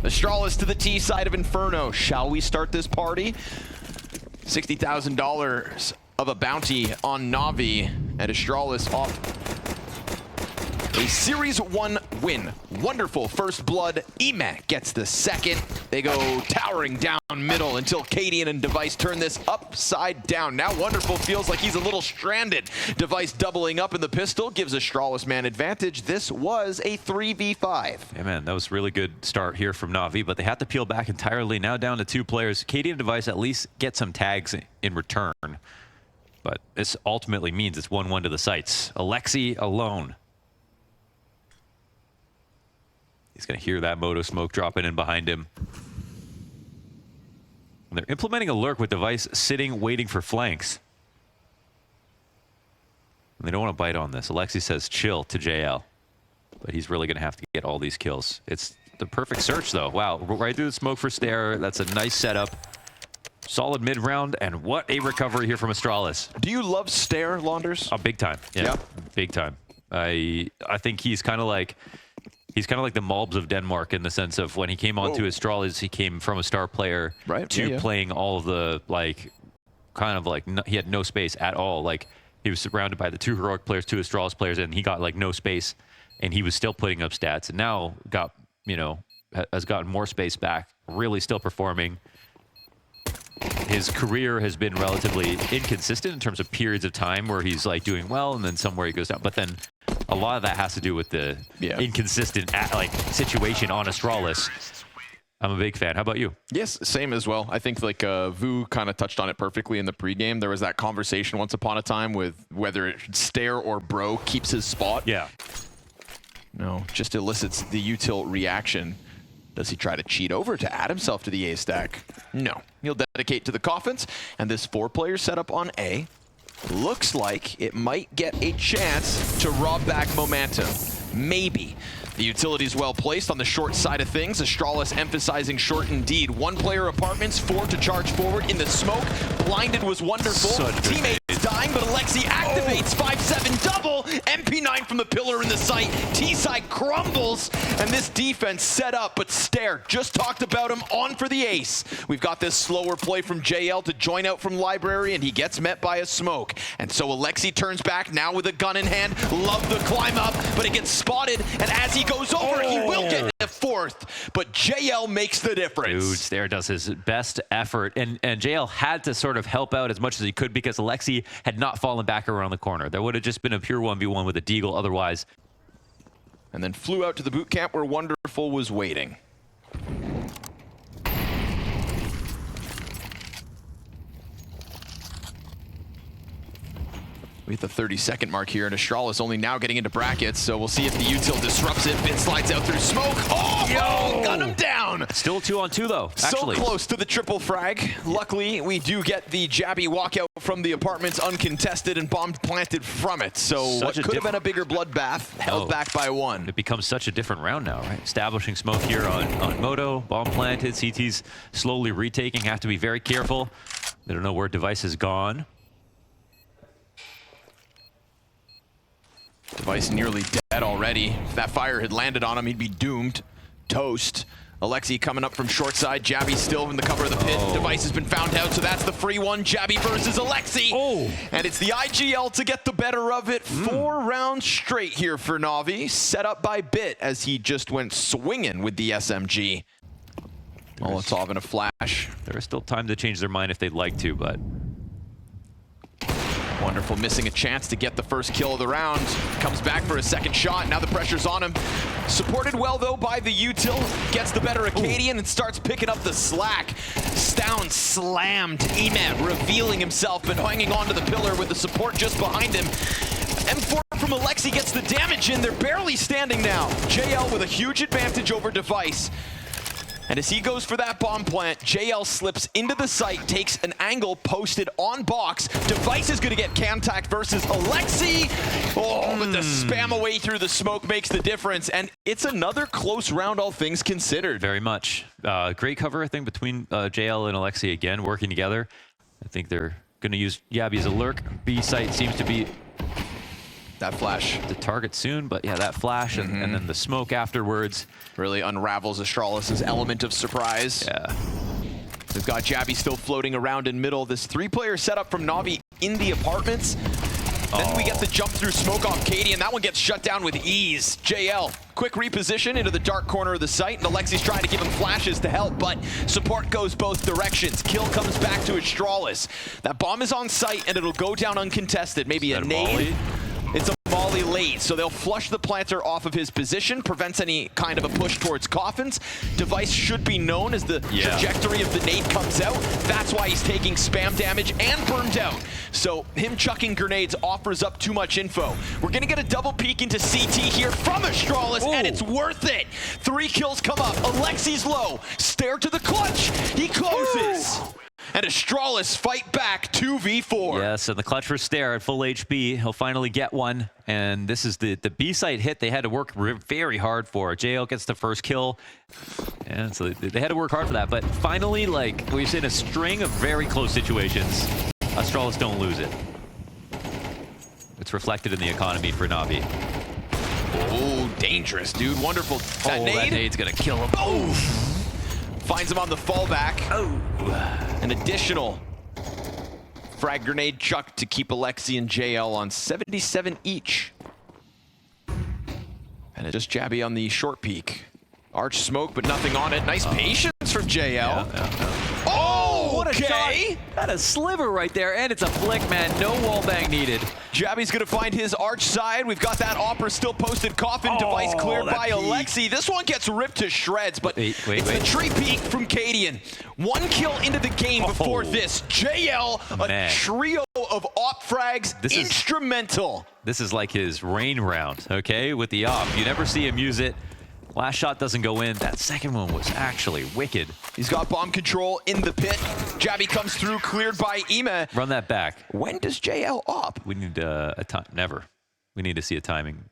Astralis to the T side of Inferno. Shall we start this party? $60,000 of a bounty on NAVI, and Astralis off a Series 1 win. Wonderful first blood. EMAC gets the second. They go towering down middle until Cadian and Device turn this upside down. Now Wonderful feels like he's a little stranded. Device doubling up in the pistol gives Astralis man advantage. This was a 3v5. Yeah, man, that was a really good start here from NAVI, but they had to peel back entirely. Now down to 2 players. Cadian and Device at least get some tags in return, but this ultimately means it's 1-1 to the sights. Alexi alone. He's going to hear that Moto smoke dropping in behind him. And they're implementing a lurk with Device sitting, waiting for flanks. And they don't want to bite on this. Alexi says chill to JL. But he's really going to have to get all these kills. It's the perfect search, though. Wow, right through the smoke for Stair. That's a nice setup. Solid mid-round, and what a recovery here from Astralis. Do you love Stair, Launders? Oh, big time. Yeah, big time. I think he's kind of like... He's kind of like the Malbs of Denmark in the sense of when he came onto Astralis, he came from a star player to playing all of the, like, kind of like, he had no space at all. Like, he was surrounded by the 2 heroic players, 2 Astralis players, and he got, like, no space. And he was still putting up stats. And now got, you know, has gotten more space back, really still performing. His career has been relatively inconsistent in terms of periods of time where he's, like, doing well, and then somewhere he goes down. But then a lot of that has to do with the inconsistent situation on Astralis. I'm a big fan. How about you? Yes, same as well. I think like Vu kind of touched on it perfectly in the pregame. There was that conversation once upon a time with whether it should Stair or Bro keeps his spot. Yeah. No, just elicits the util reaction. Does he try to cheat over to add himself to the A stack? No. He'll dedicate to the coffins, and this 4-player setup on A looks like it might get a chance to rob back momentum. Maybe. The utility's well placed on the short side of things. Astralis emphasizing short indeed. 1-player apartments, 4 to charge forward in the smoke. Blinded was wonderful. Teammates dying, but Alexi activates 5-7 double. MP9 from the pillar in the sight. T-side crumbles, and this defense set up, but Stair just talked about him on for the ace. We've got this slower play from JL to join out from Library, and he gets met by a smoke. And so Alexi turns back now with a gun in hand. Love the climb up, but it gets spotted, and as he goes over, he will get a 4th, but JL makes the difference. Dude, Stair does his best effort, and JL had to sort of help out as much as he could because Alexi had not fallen back around the corner. There would have just been a pure 1v1 with a deagle otherwise. And then flew out to the boot camp where Wonderful was waiting. We hit the 30-second mark here, and Astralis only now getting into brackets, so we'll see if the util disrupts it. Bit slides out through smoke. Oh, gun him down! Still 2-on-2 though, actually. So close to the triple frag. Luckily, we do get the jabby walkout from the apartments uncontested and bomb planted from it. So what could have been a bigger bloodbath, held back by 1. It becomes such a different round now, right? Establishing smoke here on Moto, bomb planted, CT's slowly retaking, have to be very careful. They don't know where Device has gone. Device nearly dead already. If that fire had landed on him, he'd be doomed. Toast. Alexi coming up from short side. Jabby still in the cover of the pit. Device has been found out, so that's the free one. Jabby versus Alexi. And it's the IGL to get the better of it. 4 rounds straight here for NAVI. Set up by Bit as he just went swinging with the SMG. Molotov in a flash. There is still time to change their mind if they'd like to, but... Wonderful missing a chance to get the first kill of the round. Comes back for a second shot. Now the pressure's on him. Supported well, though, by the util. Gets the better Acadian and starts picking up the slack. Stown slammed. Emet revealing himself, but hanging onto the pillar with the support just behind him. M4 from Alexi gets the damage in. They're barely standing now. JL with a huge advantage over Device. And as he goes for that bomb plant, JL slips into the site, takes an angle posted on box. Device is going to get contact versus Alexi. But the spam away through the smoke makes the difference. And it's another close round, all things considered. Very much. Great cover, I think, between JL and Alexi again, working together. I think they're going to use Yabby as a lurk. B site seems to be That flash. The target soon, but yeah, that flash and then the smoke afterwards. Really unravels Astralis' element of surprise. Yeah. We've got Jabby still floating around in middle. This 3-player setup from NAVI in the apartments. Then we get the jump through smoke off Katie, and that one gets shut down with ease. JL, quick reposition into the dark corner of the site, and Alexi's trying to give him flashes to help, but support goes both directions. Kill comes back to Astralis. That bomb is on site, and it'll go down uncontested. Maybe a nade. It's a volley late, so they'll flush the planter off of his position, prevents any kind of a push towards coffins. Device should be known as the trajectory of the nade comes out. That's why he's taking spam damage and burned out. So him chucking grenades offers up too much info. We're gonna get a double peek into CT here from Astralis, and it's worth it. 3 kills come up. Alexi's low. Stare to the clutch. He closes. And Astralis fight back 2v4. Yes, and the clutch for Stare at full HP. He'll finally get one. And this is the B-site hit they had to work very hard for. JL gets the first kill. And so they had to work hard for that. But finally, like we've seen a string of very close situations, Astralis don't lose it. It's reflected in the economy for NAVI. Oh, dangerous, dude. Wonderful. That that nade's gonna kill him. Oh! Finds him on the fallback. Oh. An additional frag grenade chucked to keep Alexi and JL on 77 each. And it's just Jabby on the short peek. Arch smoke, but nothing on it. Nice patience from JL. Oh, what a okay. shot. That a sliver right there, and it's a flick, man. No wallbang needed. Jabby's gonna find his arch side. We've got that Opera still posted. Coffin device cleared by Alexi. This one gets ripped to shreds, but it's the tree peek from Cadian. 1 kill into the game before this. JL, a trio of op frags, instrumental. This is like his rain round, okay, with the op. You never see him use it. Last shot doesn't go in. That second one was actually wicked. He's got bomb control in the pit. Jabby comes through, cleared by Ema. Run that back. When does JL op? We need a time. Never. We need to see a timing.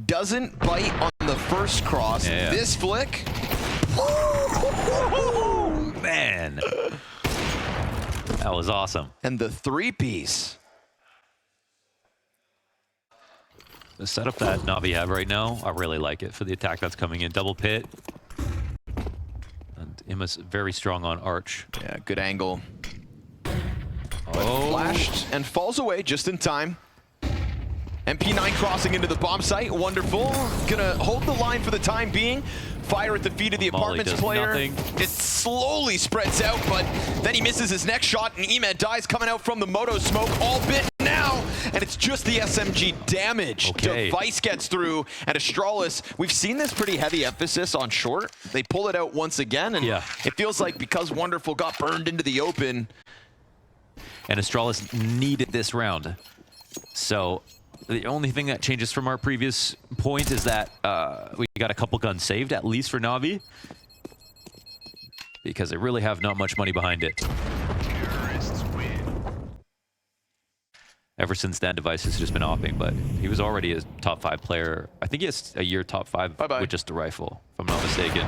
Doesn't bite on the first cross. Yeah. This flick. Man. That was awesome. And the 3-piece. The setup that NAVI have right now, I really like it for the attack that's coming in. Double pit. And Emma's very strong on Arch. Yeah, good angle. Oh. Flashed and falls away just in time. MP9 crossing into the bomb site. Wonderful. Gonna hold the line for the time being. Fire at the feet of the apartments player. It slowly spreads out, but then he misses his next shot, and Emed dies coming out from the moto smoke. All bit now, and it's just the SMG damage. Device gets through, and Astralis, we've seen this pretty heavy emphasis on short. They pull it out once again, and it feels like because Wonderful got burned into the open. And Astralis needed this round. So the only thing that changes from our previous point is that we got a couple guns saved, at least for NAVI, because they really have not much money behind it. Ever since then, Device has just been opping, but he was already a top 5 player. I think he has a year top 5 with just a rifle, if I'm not mistaken.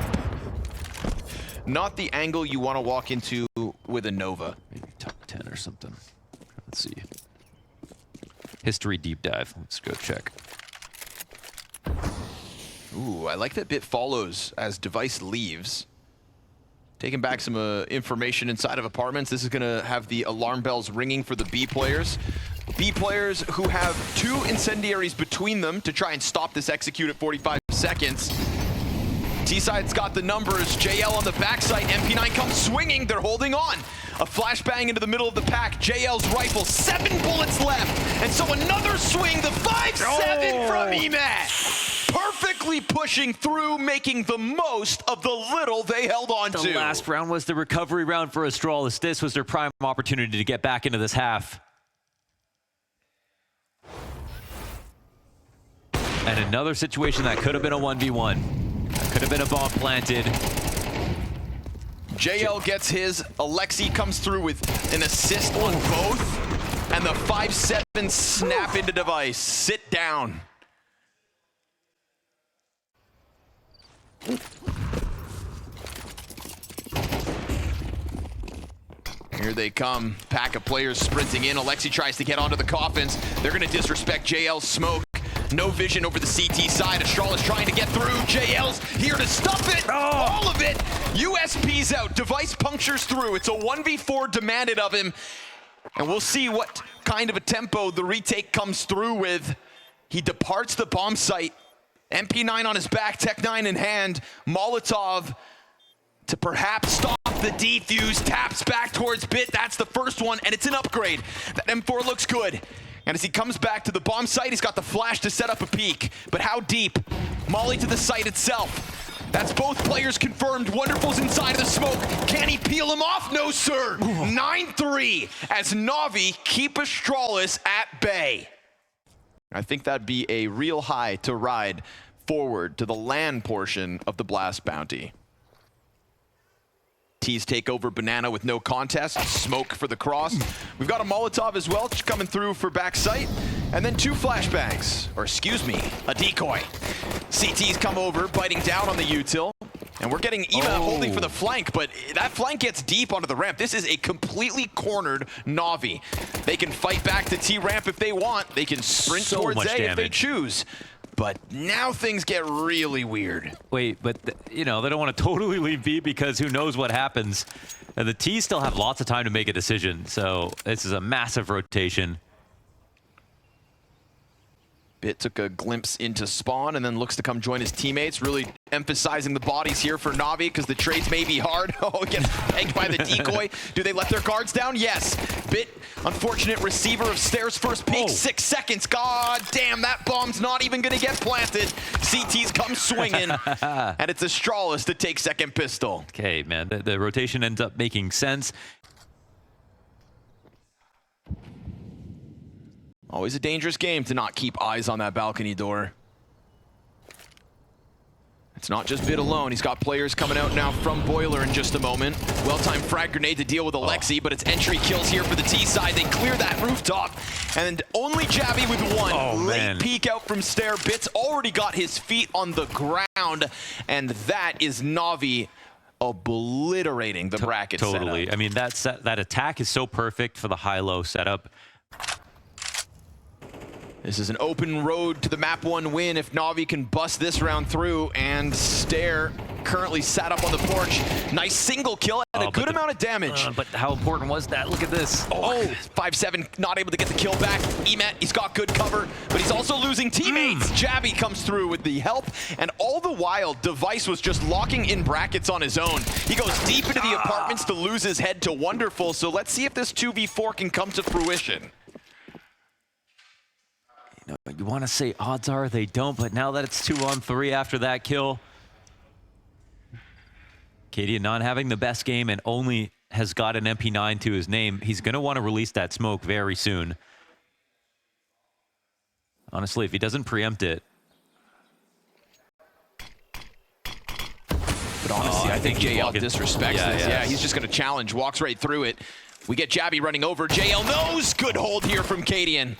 Not the angle you want to walk into with a Nova. Maybe top 10 or something. Let's see. History deep dive. Let's go check. Ooh, I like that Bit follows as Device leaves. Taking back some information inside of apartments. This is going to have the alarm bells ringing for the B players. B players who have 2 incendiaries between them to try and stop this execute at 45 seconds. T-side's got the numbers. JL on the backside. MP9 comes swinging. They're holding on. A flashbang into the middle of the pack. JL's rifle, 7 bullets left. And so another swing, the 5-7 from Emat. Perfectly pushing through, making the most of the little they held on to. The last round was the recovery round for Astralis. This was their prime opportunity to get back into this half. And another situation that could have been a 1v1. Could have been a bomb planted. JL gets his. Alexi comes through with an assist on both. And the 5-7 snap into Device. Sit down. Here they come. Pack of players sprinting in. Alexi tries to get onto the coffins. They're going to disrespect JL's smoke. No vision over the CT side. Astralis trying to get through. JL's here to stuff it. Oh. All of it. USP's out. Device punctures through. It's a 1v4 demanded of him. And we'll see what kind of a tempo the retake comes through with. He departs the bomb site. MP9 on his back, Tech9 in hand. Molotov to perhaps stop the defuse. Taps back towards Bit. That's the first one, and it's an upgrade. That M4 looks good. And as he comes back to the bomb site, he's got the flash to set up a peek. But how deep? Molly to the site itself. That's both players confirmed. Wonderful's inside of the smoke. Can he peel him off? No, sir. 9-3 as NAVI keep Astralis at bay. I think that'd be a real high to ride forward to the land portion of the Blast Bounty. T's take over Banana with no contest. Smoke for the cross. We've got a Molotov as well coming through for backside. And then 2 flashbangs, or excuse me, a decoy. CT's come over, biting down on the util. And we're getting Ema holding for the flank, but that flank gets deep onto the ramp. This is a completely cornered Navi. They can fight back to T-ramp if they want. They can sprint towards A if they choose. But now things get really weird. Wait, but you know, they don't want to totally leave B because who knows what happens. And the T's still have lots of time to make a decision. So this is a massive rotation. Bit took a glimpse into spawn and then looks to come join his teammates, really emphasizing the bodies here for NAVI because the trades may be hard. Oh, gets pegged by the decoy. Do they let their guards down? Yes. Bit, unfortunate receiver of Stairs first peek, 6 seconds. God damn, that bomb's not even gonna get planted. CT's come swinging, and it's Astralis to take second pistol. Okay, man, the rotation ends up making sense. Always a dangerous game to not keep eyes on that balcony door. It's not just Bit alone. He's got players coming out now from Boiler in just a moment. Well-timed frag grenade to deal with Alexi, but it's entry kills here for the T side. They clear that rooftop, and only Jabby with 1. Late peek out from Stair. Bit's already got his feet on the ground, and that is NAVI obliterating the bracket Totally. setup. I mean, that attack is so perfect for the high-low setup. This is an open road to the map 1 win if NAVI can bust this round through, and Stair currently sat up on the porch. Nice single kill and a good amount of damage. But how important was that? Look at this. 5-7, not able to get the kill back. Emet, he's got good cover, but he's also losing teammates. Jabby comes through with the help, and all the while, Device was just locking in brackets on his own. He goes deep into the apartments to lose his head to Wonderful, so let's see if this 2v4 can come to fruition. You want to say odds are they don't, but now that it's 2-on-3 after that kill, Katie not having the best game and only has got an MP9 to his name, he's going to want to release that smoke very soon. Honestly, if he doesn't preempt it. But honestly, I think JL disrespects this. Yeah, he's just going to challenge, walks right through it. We get Jabby running over. JL knows. Good hold here from Cadian.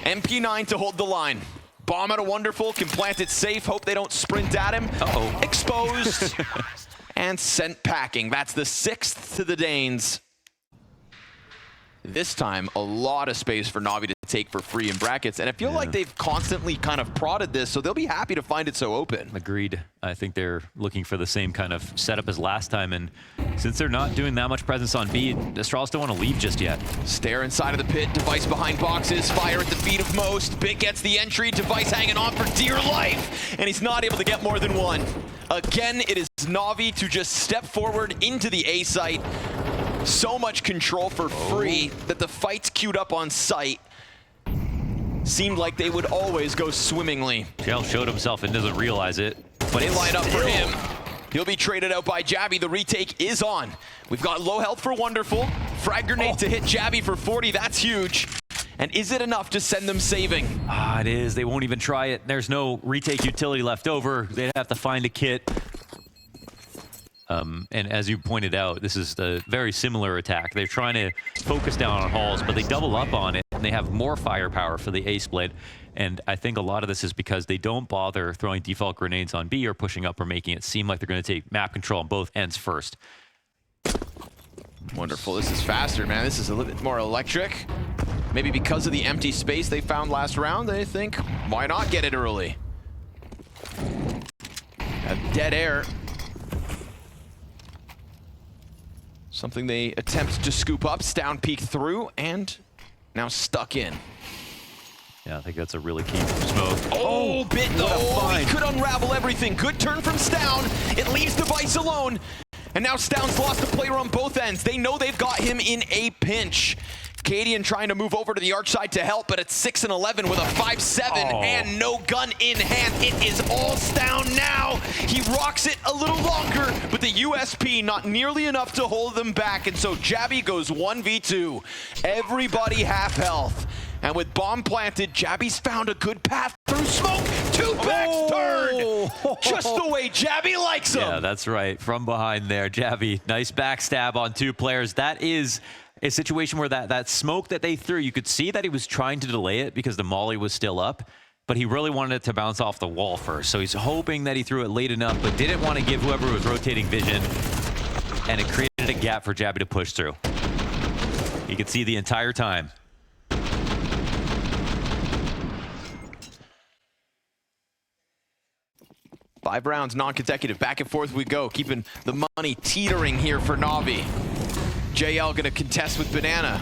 MP9 to hold the line. Bomb out of Wonderful, can plant it safe. Hope they don't sprint at him. Exposed. And sent packing. That's the 6th to the Danes. This time, a lot of space for Navi to take for free in brackets. And I feel like they've constantly kind of prodded this, so they'll be happy to find it so open. Agreed. I think they're looking for the same kind of setup as last time. And since they're not doing that much presence on B, Astralis don't want to leave just yet. Stare inside of the pit. Device behind boxes. Fire at the feet of most. Bit gets the entry. Device hanging on for dear life. And he's not able to get more than 1. Again, it is Navi to just step forward into the A site. So much control for free that the fights queued up on site seemed like they would always go swimmingly. Shell showed himself and doesn't realize it. But they line up for him. He'll be traded out by Jabby. The retake is on. We've got low health for Wonderful. Frag grenade to hit Jabby for 40. That's huge. And is it enough to send them saving? It is. They won't even try it. There's no retake utility left over. They'd have to find a kit. And as you pointed out, this is a very similar attack. They're trying to focus down on halls, but they double up on it, and they have more firepower for the A split. And I think a lot of this is because they don't bother throwing default grenades on B or pushing up or making it seem like they're going to take map control on both ends first. Wonderful. This is faster, man. This is a little bit more electric. Maybe because of the empty space they found last round, they think, why not get it early? Dead air. Something they attempt to scoop up. Stound peek through and now stuck in. Yeah, I think that's a really key smoke. Oh, bit though. He could unravel everything. Good turn from Stound. It leaves Device alone. And now Stound's lost the player on both ends. They know they've got him in a pinch. Cadian trying to move over to the arch side to help, but it's 6 and 11 with a 5-7 and no gun in hand. It is all Stound now. He rocks it a little longer, but the USP not nearly enough to hold them back. And so Jabby goes 1v2. Everybody half health. And with bomb planted, Jabby's found a good path through smoke. Two backs turned. Just the way Jabby likes him. Yeah, that's right. From behind there, Jabby. Nice backstab on 2 players. That is a situation where that smoke that they threw, you could see that he was trying to delay it because the molly was still up, but he really wanted it to bounce off the wall first. So he's hoping that he threw it late enough, but didn't want to give whoever was rotating vision, and it created a gap for Jabby to push through. You could see the entire time. Five rounds, non-consecutive. Back and forth we go, keeping the money teetering here for NAVI. JL gonna contest with Banana.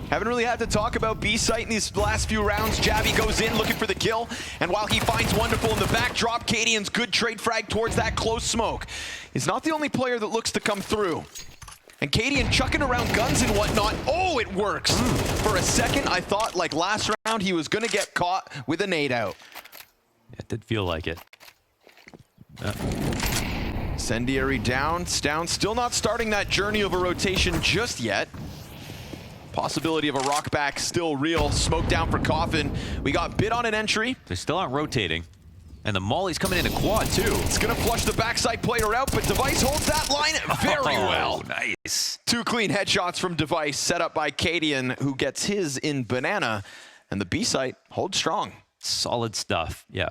Haven't really had to talk about B-site in these last few rounds. Jabby goes in looking for the kill, and while he finds Wonderful in the backdrop, Cadian's good trade frag towards that close smoke. He's not the only player that looks to come through. And Cadian chucking around guns and whatnot. Oh, it works. For a second, I thought, like last round, he was gonna get caught with a nade out. It did feel like it. Incendiary down. Stound still not starting that journey of a rotation just yet. Possibility of a rock back still real. Smoke down for Coffin. We got bid on an entry. They still aren't rotating. And the molly's coming in a quad too. It's gonna flush the backside player out, but Device holds that line very well. Nice. 2 clean headshots from Device set up by Cadian, who gets his in Banana. And the B site holds strong. Solid stuff. Yeah.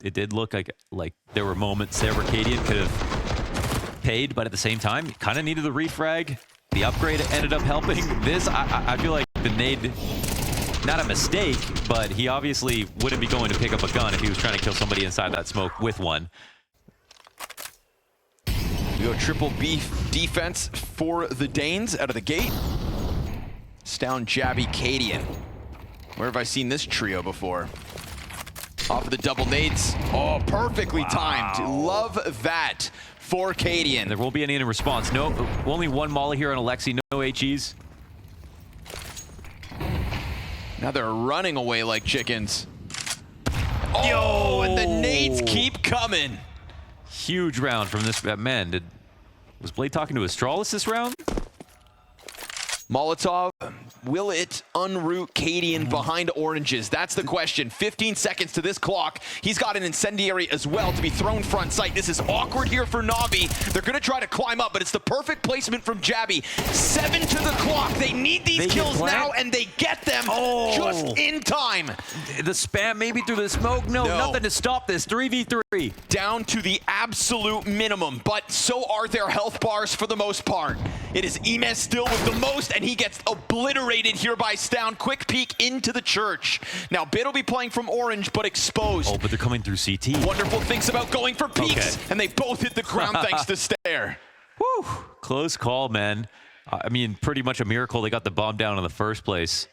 It did look like there were moments there where Cadian could have paid, but at the same time, kind of needed the refrag. The upgrade ended up helping. This, I feel like the nade, not a mistake, but he obviously wouldn't be going to pick up a gun if he was trying to kill somebody inside that smoke with one. We go triple B defense for the Danes out of the gate. Stound, Jabby, Cadian. Where have I seen this trio before? Off of the double nades. Oh, perfectly timed. Love that for Cadian. There won't be any in response. No, only one molly here on Alexi. No HEs. Now they're running away like chickens. Oh, and the nades keep coming. Huge round from this man. Was Blade talking to Astralis this round? Molotov, will it unroot Cadian behind oranges? That's the question. 15 seconds to this clock. He's got an incendiary as well to be thrown front sight. This is awkward here for NAVI. They're going to try to climb up, but it's the perfect placement from Jabby. 7 to the clock. They need these kills now, and they get them just in time. The spam maybe through the smoke. No, nothing to stop this. 3v3. Down to the absolute minimum, but so are their health bars for the most part. It is Imez still with the most, and he gets obliterated here by Stound. Quick peek into the church. Now, Bid will be playing from orange, but exposed. Oh, but they're coming through CT. Wonderful thinks about going for peeks, and they both hit the ground thanks to Stare. Whew. Close call, man. I mean, pretty much a miracle they got the bomb down in the first place.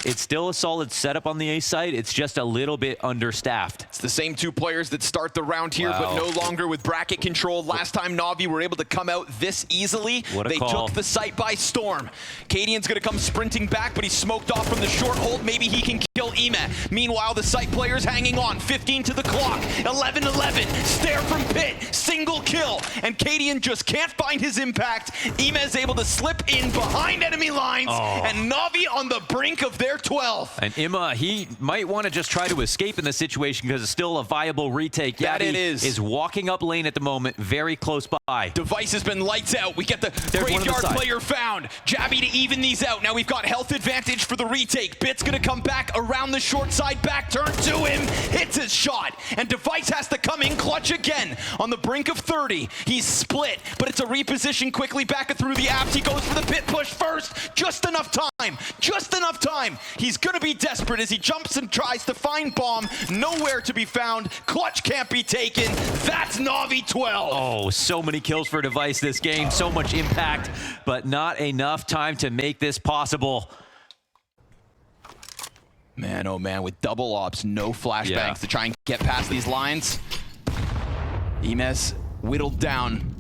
It's still a solid setup on the A side. It's just a little bit understaffed. It's the same 2 players that start the round here, but no longer with bracket control. Last time NAVI were able to come out this easily, they took the site by storm. Cadian's going to come sprinting back, but he's smoked off from the short hold. Maybe he can kill Ime. Meanwhile, the site player's hanging on. 15 to the clock. 11-11. Stare from pit. Single kill. And Cadian just can't find his impact. Ime's able to slip in behind enemy lines, and NAVI on the brink of their They're 12. And Imma, he might want to just try to escape in this situation because it's still a viable retake. That Navi it is walking up lane at the moment, very close by. Device has been lights out. We get the graveyard player found. Jabby to even these out. Now we've got health advantage for the retake. Bit's gonna come back around the short side, back turn to him, hits his shot, and Device has to come in clutch again on the brink of 30. He's split, but it's a reposition quickly back through the apps. He goes for the pit push first. Just enough time. Just enough time. He's gonna be desperate as he jumps and tries to find bomb. Nowhere to be found. Clutch can't be taken. That's NAVI 12. Oh, so many kills for Device this game. So much impact, but not enough time to make this possible. Man, oh man, with double ops, no flashbangs to try and get past these lines. Emes whittled down.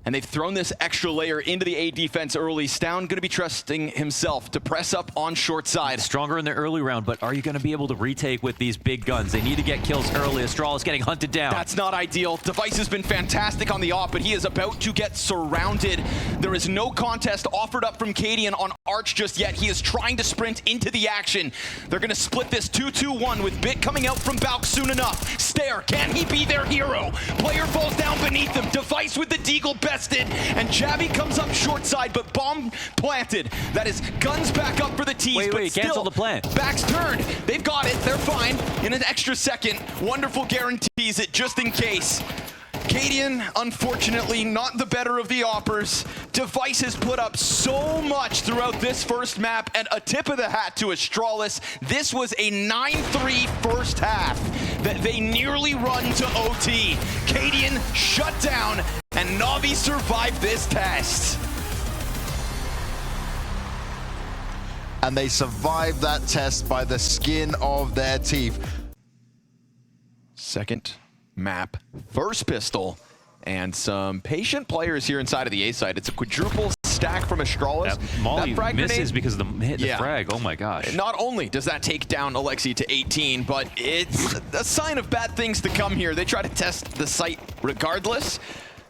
And they've thrown this extra layer into the A defense early. Stown going to be trusting himself to press up on short side. Stronger in the early round, but are you going to be able to retake with these big guns? They need to get kills early. Astralis getting hunted down. That's not ideal. Device has been fantastic on the op, but he is about to get surrounded. There is no contest offered up from Cadian on Arch just yet. He is trying to sprint into the action. They're going to split this 2-2-1 with Bit coming out from Balk soon enough. Stare, can he be their hero? Player falls down beneath him. Device with the deagle bested, and Jabby comes up short side, but bomb planted. That is guns back up for the tease, but still, cancel the plant. Back's turned. They've got it. They're fine. In an extra second, Wonderful guarantees it just in case. Cadian, unfortunately, not the better of the oppers. Device has put up so much throughout this first map, and a tip of the hat to Astralis. This was a 9-3 first half that they nearly run to OT. Cadian shut down, and NAVI survived this test. And they survived that test by the skin of their teeth. Second map, first pistol, and some patient players here inside of the A side. It's a quadruple stack from Astralis. Molly misses because of the frag. Oh my gosh. Not only does that take down Alexi to 18, but it's a sign of bad things to come here. They try to test the site regardless.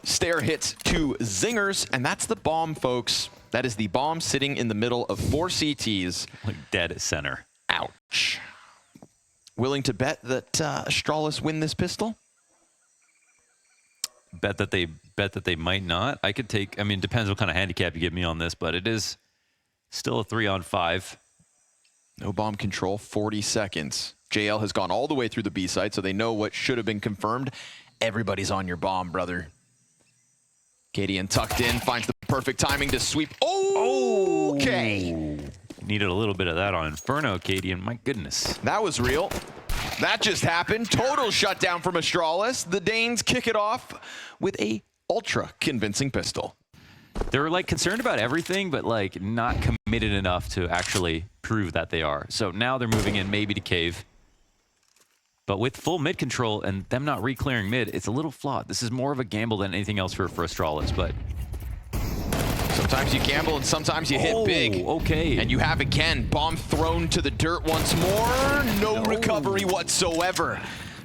Stare hits 2 zingers, and that's the bomb, folks. That is the bomb sitting in the middle of 4 CTs. Like dead at center. Ouch. Willing to bet that Astralis win this pistol? Bet that they might not. I could take, I mean, depends what kind of handicap you give me on this, but it is still a 3-on-5. No bomb control, 40 seconds. JL has gone all the way through the B side, so they know what should have been confirmed. Everybody's on your bomb, brother. Cadian tucked in, finds the perfect timing to sweep. Oh, okay. Needed a little bit of that on Inferno, Cadian. My goodness. That was real. That just happened. Total shutdown from Astralis. The Danes kick it off with a ultra convincing pistol. They're like concerned about everything, but like not committed enough to actually prove that they are. So now they're moving in maybe to cave. But with full mid control and them not re-clearing mid, it's a little flawed. This is more of a gamble than anything else for Astralis, but sometimes you gamble and sometimes you hit big. Okay. And you have again, bomb thrown to the dirt once more. No recovery whatsoever.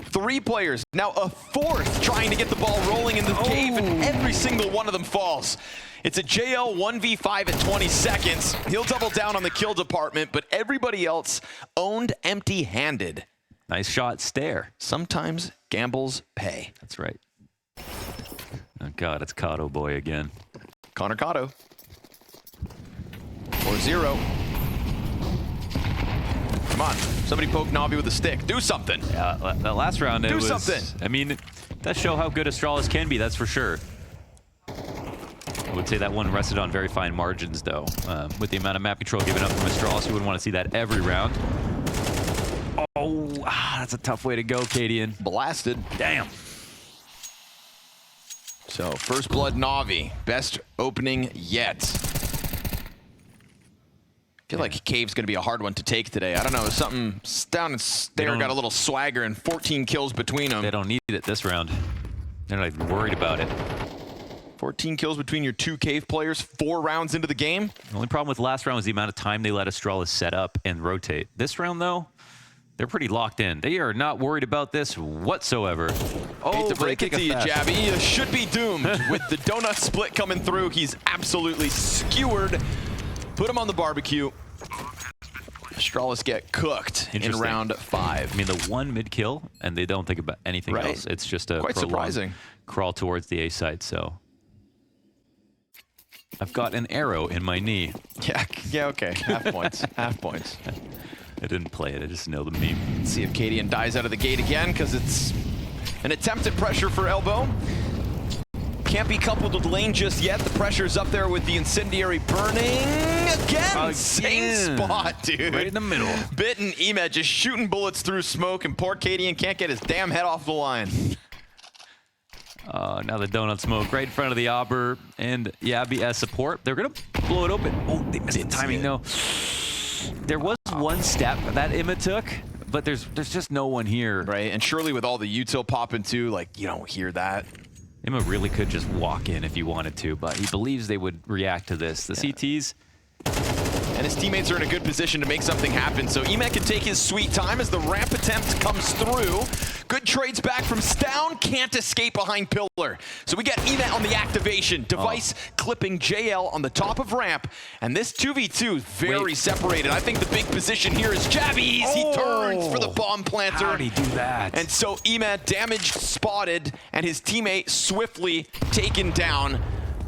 3 players, now a 4th trying to get the ball rolling in the cave, and every single one of them falls. It's a JL 1v5 at 20 seconds. He'll double down on the kill department, but everybody else owned empty-handed. Nice shot, Stare. Sometimes gambles pay. That's right. Oh God, it's Kato boy again. Connor Kato. 4-0. Come on, somebody poke Navi with a stick. Do something. Yeah, that last round, it was... Do something. I mean, that show how good Astralis can be, that's for sure. I would say that one rested on very fine margins, though. With the amount of map control given up from Astralis, you wouldn't want to see that every round. Oh, that's a tough way to go, Cadian. Blasted. Damn. So, first blood Navi. Best opening yet. I feel like Cave's going to be a hard one to take today. I don't know, something down and Stare got a little swagger and 14 kills between them. They don't need it this round. They're not even worried about it. 14 kills between your 2 Cave players, 4 rounds into the game. The only problem with last round was the amount of time they let Astralis set up and rotate. This round, though, they're pretty locked in. They are not worried about this whatsoever. Oh, hate to break it to you, Jabby. You should be doomed. With the donut split coming through, he's absolutely skewered. Put him on the barbecue. Astralis get cooked in round 5. I mean, the one mid kill, and they don't think about anything else. It's just a quite surprising crawl towards the A site. So I've got an arrow in my knee. Yeah, okay. Half points. Half points. I didn't play it. I just know the meme. Let's see if Cadian dies out of the gate again, because it's an attempt at pressure for Elbow. Can't be coupled with lane just yet. The pressure's up there with the incendiary burning. Again, same spot, dude. Right in the middle. Bit and Emed just shooting bullets through smoke, and poor Cadian can't get his damn head off the line. Now the donut smoke right in front of the Auber, and Yabi as support. They're going to blow it open. Oh, they missed the timing, though. There was one step that Emma took, but there's just no one here. Right, and surely with all the util popping too, like, you don't hear that. Emma really could just walk in if he wanted to, but he believes they would react to this. The CTs. And his teammates are in a good position to make something happen, so Emet can take his sweet time as the ramp attempt comes through. Good trades back from Stown, can't escape behind Pillar. So we get Emet on the activation. Device clipping JL on the top of ramp, and this 2v2 very separated. I think the big position here is Jabby's. He turns for the bomb planter. How'd he do that? And so Emet damaged, spotted, and his teammate swiftly taken down.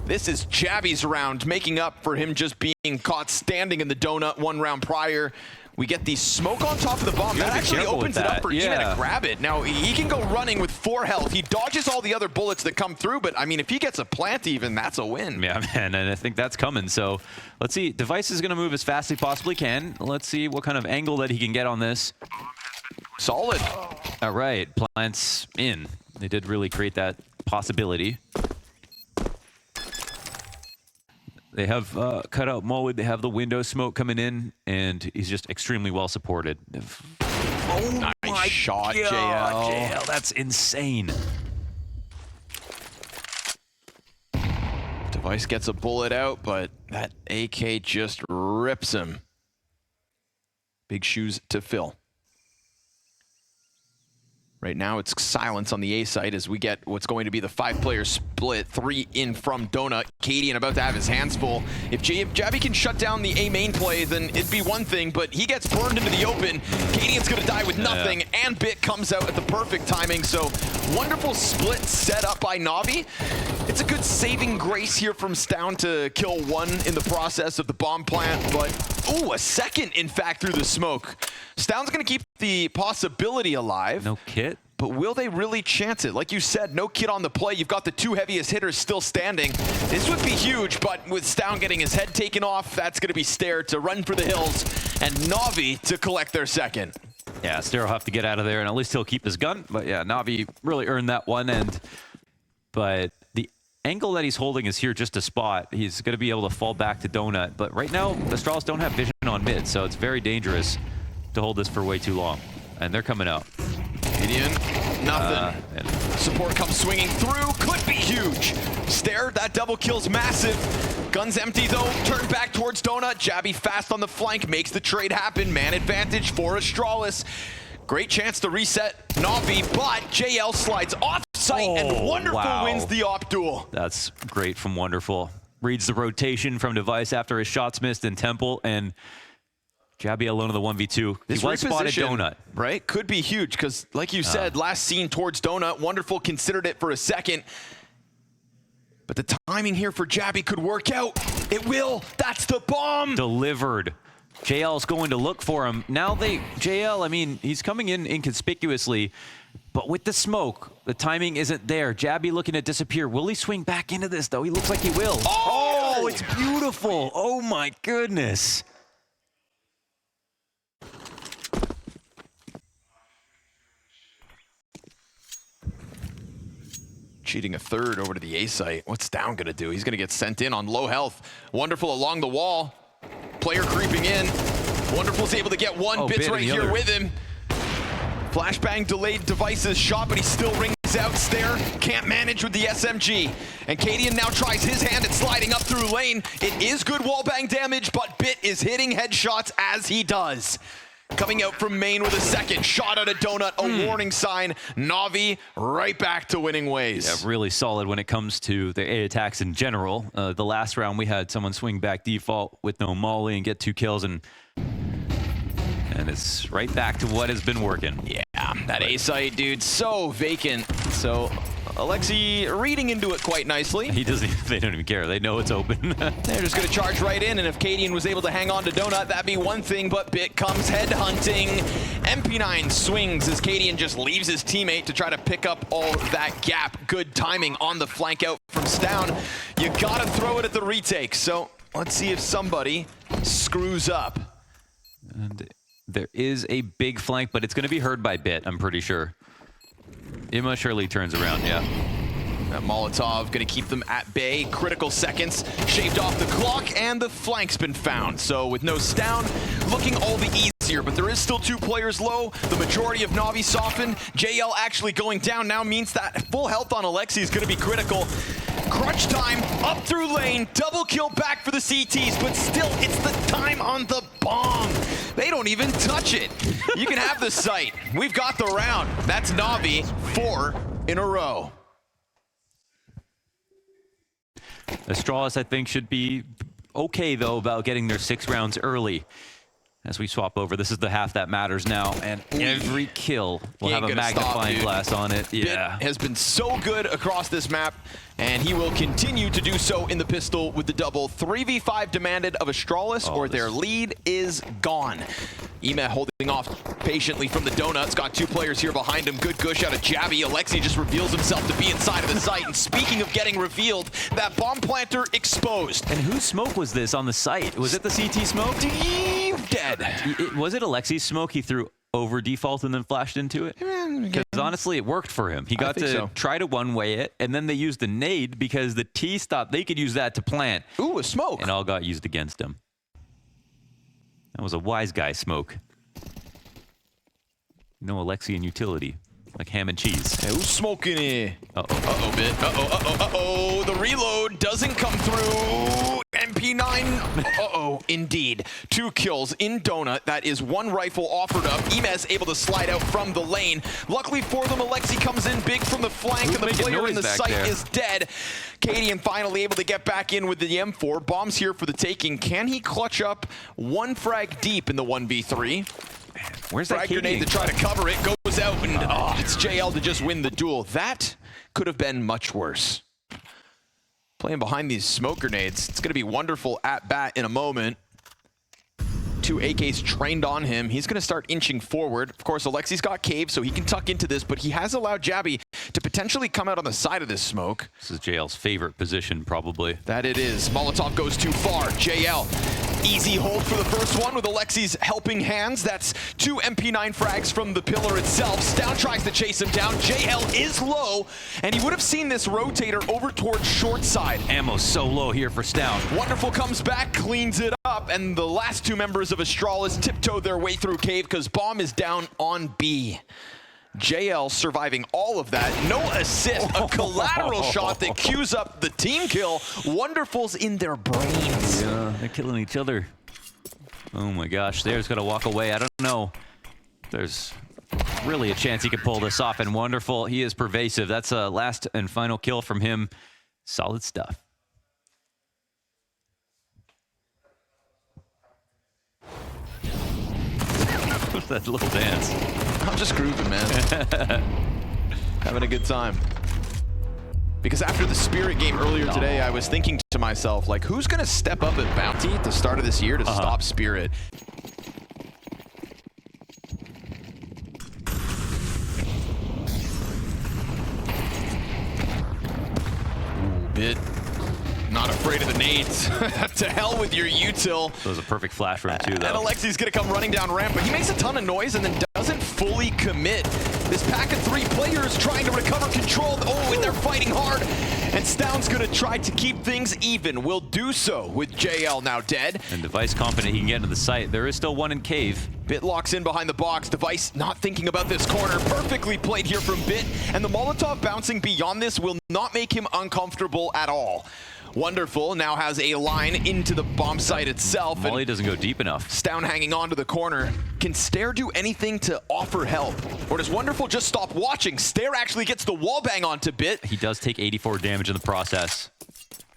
This is Jabby's round, making up for him just being caught standing in the donut 1 round prior. We get the smoke on top of the bomb. That actually opens it up for Emet to grab it. Now, he can go running with 4 health. He dodges all the other bullets that come through, but I mean, if he gets a plant even, that's a win. Yeah, man, and I think that's coming. So let's see. Device is going to move as fast as he possibly can. Let's see what kind of angle that he can get on this. Solid. All right, plants in. They did really create that possibility. They have cut out Mulwood. They have the window smoke coming in, and he's just extremely well supported. Oh, nice shot, JL. JL, that's insane. Device gets a bullet out, but that AK just rips him. Big shoes to fill. Right now, it's silence on the A site as we get what's going to be the 5-player split. 3 in from Donut. Cadian about to have his hands full. If Jabby can shut down the A main play, then it'd be one thing, but he gets burned into the open. Cadian's going to die with nothing, and Bit comes out at the perfect timing. So, wonderful split set up by NAVI. It's a good saving grace here from Stown to kill 1 in the process of the bomb plant, but, ooh, a second, in fact, through the smoke. Stown's going to keep the possibility alive. No kit. But will they really chance it? Like you said, no kit on the play. You've got the 2 heaviest hitters still standing. This would be huge, but with Stown getting his head taken off, that's going to be Stair to run for the hills, and Navi to collect their second. Yeah, Stair will have to get out of there, and at least he'll keep his gun. But yeah, Navi really earned that one, but the angle that he's holding is here just a spot. He's going to be able to fall back to Donut, but right now, the Astralis don't have vision on mid, so it's very dangerous to hold this for way too long. And they're coming out. Cadian, nothing. Support comes swinging through, could be huge. Stair, that double kill's massive. Gun's empty though, turn back towards Donut. Jabby fast on the flank, makes the trade happen. Man advantage for Astralis. Great chance to reset Navi, but JL slides off site and Wonderful wins the op duel. That's great from Wonderful. Reads the rotation from Device after his shots missed in Temple, and Jabby alone in the 1v2. This he spotted Donut. Right? Could be huge because, like you said, last seen towards Donut, Wonderful considered it for a second. But the timing here for Jabby could work out. It will. That's the bomb. Delivered. JL's going to look for him. Now JL, I mean, he's coming in inconspicuously, but with the smoke, the timing isn't there. Jabby looking to disappear. Will he swing back into this, though? He looks like he will. Oh, it's beautiful. Oh, my goodness. Cheating a third over to the A site. What's Down gonna do? He's gonna get sent in on low health. Wonderful along the wall. Player creeping in. Wonderful's able to get one. Bit's right here with him. Flashbang delayed Device's shot, but he still rings out. Stair can't manage with the SMG. And Cadian now tries his hand at sliding up through lane. It is good wallbang damage, but Bit is hitting headshots as he does. Coming out from main with a second shot at a Donut, a warning sign. Navi right back to winning ways. Yeah, really solid when it comes to the A attacks in general. The last round we had someone swing back default with no molly and get 2 kills, and And it's right back to what has been working. Yeah, that A site, dude, so vacant. So Alexi reading into it quite nicely. He doesn't. They don't even care. They know it's open. They're just going to charge right in, and if Cadian was able to hang on to Donut, that'd be one thing, but Bit comes head hunting. MP9 swings as Cadian just leaves his teammate to try to pick up all that gap. Good timing on the flank out from Stown. You got to throw it at the retake, so let's see if somebody screws up. And there is a big flank, but it's going to be heard by Bit, I'm pretty sure. Imma surely turns around, yeah. That Molotov going to keep them at bay. Critical seconds shaved off the clock, and the flank's been found. So with no Stown, looking all the easier, but there is still 2 players low. The majority of Navi softened. JL actually going down now means that full health on Alexi is going to be critical. Crunch time, up through lane, double kill back for the CTs, but still, it's the time on the bomb. They don't even touch it. You can have the site. We've got the round. That's Navi, 4 in a row. Astralis, I think, should be okay, though, about getting their 6 rounds early. As we swap over, this is the half that matters now, and every kill will have a magnifying glass on it. Yeah, Bit has been so good across this map, and he will continue to do so in the pistol with the double. 3v5 demanded of Astralis, or their lead is gone. Ema holding off patiently from the Donuts. Got 2 players here behind him. Good gush out of Jabby. Alexi just reveals himself to be inside of the site. And speaking of getting revealed, that bomb planter exposed. And whose smoke was this on the site? Was it the CT smoke? Dead. Was it Alexi's smoke he threw over default and then flashed into it? Because honestly, it worked for him. He got to try to one-way it, and then they used the nade because the T thought they could use that to plant. Ooh, a smoke. And all got used against him. That was a wise guy smoke. No Alexi and utility. Like ham and cheese. Hey, who's smoking here? Uh-oh. Uh-oh, Bit. Uh-oh. The reload doesn't come through. MP9. Uh-oh, indeed. 2 kills in Donut. That is 1 rifle offered up. Emez able to slide out from the lane. Luckily for them, Alexi comes in big from the flank, and the player in the site is dead. Cadian finally able to get back in with the M4. Bombs here for the taking. Can he clutch up 1 frag deep in the 1v3? Where's that grenade to try to cover it? Goes out, and it's JL to just win the duel. That could have been much worse. Playing behind these smoke grenades. It's going to be wonderful at bat in a moment. 2 AKs trained on him. He's going to start inching forward. Of course, Alexi's got cave, so he can tuck into this, but he has allowed Jabby to potentially come out on the side of this smoke. This is JL's favorite position, probably. That it is. Molotov goes too far. JL, easy hold for the first one with Alexi's helping hands. That's 2 MP9 frags from the pillar itself. Stown tries to chase him down. JL is low, and he would have seen this rotator over towards short side. Ammo so low here for Stown. Wonderful comes back, cleans it up, and the last 2 members of Astralis tiptoed their way through cave because bomb is down on B. JL surviving all of that. No assist, a collateral shot that cues up the team kill. Wonderful's in their brains. Yeah, they're killing each other. Oh my gosh, there's gonna walk away. I don't know. There's really a chance he could pull this off, and Wonderful, he is pervasive. That's a last and final kill from him. Solid stuff. What's that little dance? I'm just grooving, man. Having a good time. Because after the Spirit game earlier today, I was thinking to myself, like, who's going to step up at Bounty at the start of this year to stop Spirit? Ooh, Bit. Not afraid of the nades. To hell with your util. That was a perfect flash from him too, though. And Alexi's gonna come running down ramp, but he makes a ton of noise and then doesn't fully commit. This pack of 3 players trying to recover control. Oh, and they're fighting hard. And Stown's gonna try to keep things even. Will do so with JL now dead. And Device confident he can get into the site. There is still 1 in cave. Bit locks in behind the box. Device not thinking about this corner. Perfectly played here from Bit. And the Molotov bouncing beyond this will not make him uncomfortable at all. Wonderful now has a line into the bomb site itself. Molly doesn't go deep enough. Stown hanging on to the corner. Can Stare do anything to offer help? Or does Wonderful just stop watching? Stare actually gets the wall bang onto Bit. He does take 84 damage in the process.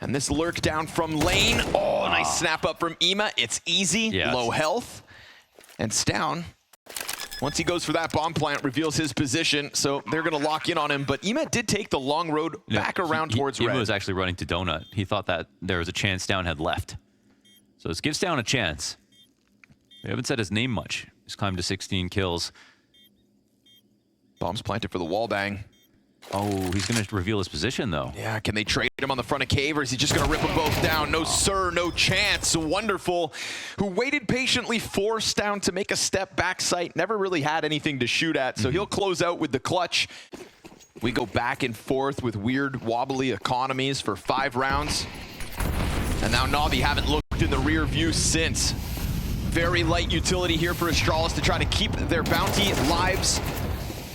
And this lurk down from lane. Oh, nice snap up from Ema. It's easy, low health. And Stown, once he goes for that bomb plant, reveals his position, so they're going to lock in on him. But Emet did take the long road back around towards red. Emet was actually running to Donut. He thought that there was a chance Stown had left. So this gives Stown a chance. We haven't said his name much. He's climbed to 16 kills. Bomb's planted for the wall bang. Oh, he's going to reveal his position, though. Yeah, can they trade him on the front of cave, or is he just going to rip them both down? No, sir, no chance. Wonderful, who waited patiently, forced down to make a step back sight. Never really had anything to shoot at, so he'll close out with the clutch. We go back and forth with weird, wobbly economies for 5 rounds. And now NAVI haven't looked in the rear view since. Very light utility here for Astralis to try to keep their bounty lives.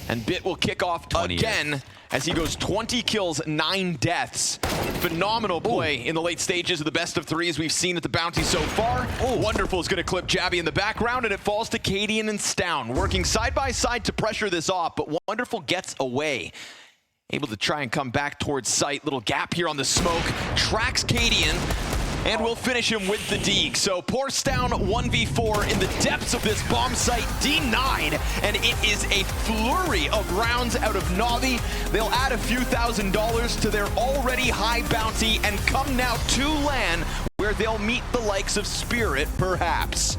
And Bit will kick off again as he goes 20 kills, 9 deaths. Phenomenal play in the late stages of the best of 3s we've seen at the bounty so far. Wonderful is going to clip Jabby in the background, and it falls to Cadian and Stown, working side by side to pressure this off, but Wonderful gets away. Able to try and come back towards site. Little gap here on the smoke. Tracks Cadian, and we'll finish him with the deke. So poor Stown 1v4 in the depths of this bomb site, denied, and it is a flurry of rounds out of NAVI. They'll add a few $1,000s to their already high bounty and come now to LAN, where they'll meet the likes of Spirit, perhaps.